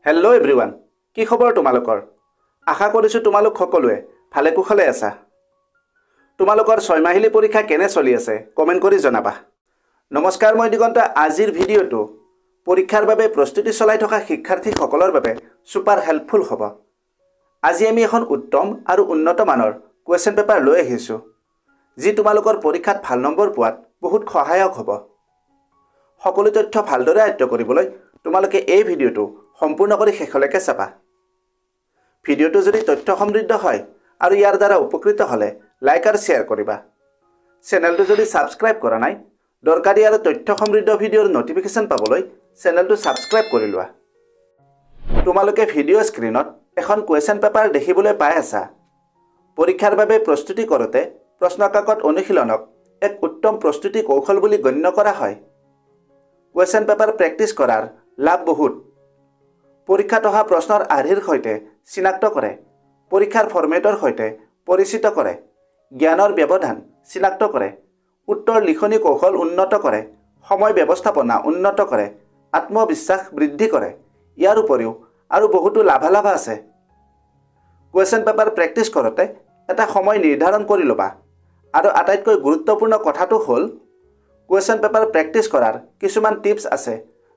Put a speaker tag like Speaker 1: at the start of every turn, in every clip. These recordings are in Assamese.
Speaker 1: হেল্ল' এভৰিৱান, কি খবৰ তোমালোকৰ? আশা কৰিছোঁ তোমালোক সকলোৱে ভালে কুশলে আছা। তোমালোকৰ 6 মাহিলী পৰীক্ষা কেনে চলি আছে কমেণ্ট কৰি জনাবা। নমস্কাৰ, মই দিগন্ত। আজিৰ ভিডিঅ'টো পৰীক্ষাৰ বাবে প্ৰস্তুতি চলাই থকা শিক্ষাৰ্থীসকলৰ বাবে সুপাৰ হেল্পফুল হ'ব। আজি আমি এখন উত্তম আৰু উন্নত মানৰ কুৱেশ্যন পেপাৰ লৈ আহিছোঁ, যি তোমালোকৰ পৰীক্ষাত ভাল নম্বৰ পোৱাত বহুত সহায়ক হ'ব। সকলো তথ্য ভালদৰে আয়ত্ত কৰিবলৈ তোমালোকে এই ভিডিঅ'টো সম্পূৰ্ণ কৰি শেষলৈকে চাবা। ভিডিঅ'টো যদি তথ্য সমৃদ্ধ হয় আৰু ইয়াৰ দ্বাৰা উপকৃত হ'লে লাইক আৰু শ্বেয়াৰ কৰিবা। চেনেলটো যদি ছাবস্ক্ৰাইব কৰা নাই, দৰকাৰী আৰু তথ্য সমৃদ্ধ ভিডিঅ'ৰ নটিফিকেশ্যন পাবলৈ চেনেলটো ছাবস্ক্ৰাইব কৰি লোৱা। তোমালোকে ভিডিঅ' স্ক্ৰীনত এখন কুৱেশ্যন পেপাৰ দেখিবলৈ পাই আছা। পৰীক্ষাৰ বাবে প্ৰস্তুতি কৰোঁতে প্ৰশ্নকাকত অনুশীলনক এক উত্তম প্ৰস্তুতি কৌশল বুলি গণ্য কৰা হয়। কুৱেশ্যন পেপাৰ প্ৰেক্টিছ কৰাৰ লাভ বহুত। পৰীক্ষাত অহা প্ৰশ্নৰ আৰ্হিৰ সৈতে চিনাক্ত কৰে, পৰীক্ষাৰ ফৰ্মেটৰ সৈতে পৰিচিত কৰে, জ্ঞানৰ ব্যৱধান চিনাক্ত কৰে, উত্তৰ লিখনি কৌশল উন্নত কৰে, সময় ব্যৱস্থাপনা উন্নত কৰে, আত্মবিশ্বাস বৃদ্ধি কৰে। ইয়াৰ উপৰিও আৰু বহুতো লাভালাভ আছে। কুৱেশ্যন পেপাৰ প্ৰেক্টিছ কৰোঁতে এটা সময় নিৰ্ধাৰণ কৰি ল'বা। আৰু আটাইতকৈ গুৰুত্বপূৰ্ণ কথাটো হ'ল, কুৱেশ্যন পেপাৰ প্ৰেক্টিছ কৰাৰ কিছুমান টিপছ আছে।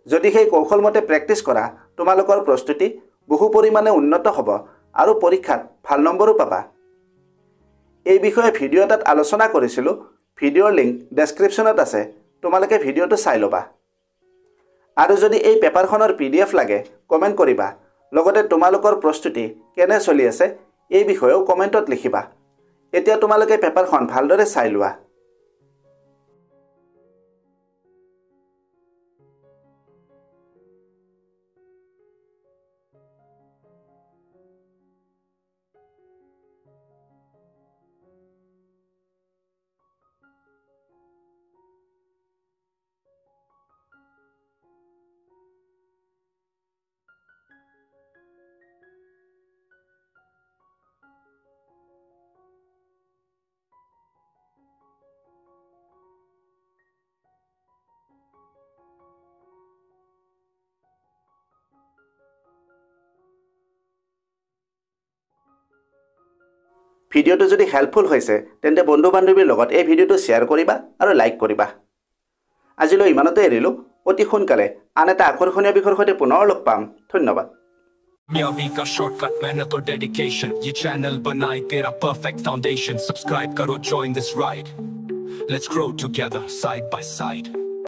Speaker 1: যদি সেই কৌশলমতে প্ৰেক্টিছ কৰা, তোমালোকৰ প্ৰস্তুতি বহু পৰিমাণে উন্নত হ'ব আৰু পৰীক্ষাত ভাল নম্বৰো পাবা। এই বিষয়ে ভিডিঅ' এটাত আলোচনা কৰিছিলোঁ। ভিডিঅ'ৰ লিংক ডেছক্ৰিপশ্যনত আছে, তোমালোকে ভিডিঅ'টো চাই ল'বা। আৰু যদি এই পেপাৰখনৰ PDF লাগে কমেণ্ট কৰিবা। লগতে তোমালোকৰ প্ৰস্তুতি কেনে চলি আছে এই বিষয়েও কমেণ্টত লিখিবা। এতিয়া তোমালোকে পেপাৰখন ভালদৰে চাই লোৱা। ভিডিঅ'টো যদি হেল্পফুল হৈছে তেন্তে বন্ধু বান্ধৱীৰ লগত এই ভিডিঅ'টো শ্বেয়াৰ কৰিবা আৰু লাইক কৰিবা। আজিলৈ ইমানতে এৰিলোঁ। অতি সোনকালে আন এটা আকৰ্ষণীয় বিষয়ৰ সৈতে পুনৰ লগ পাম। ধন্যবাদ।
Speaker 2: Miyavi ka shortcut mehnat aur dedication, ye channel banai tera perfect foundation. Subscribe karo, join this ride, let's grow together side by side.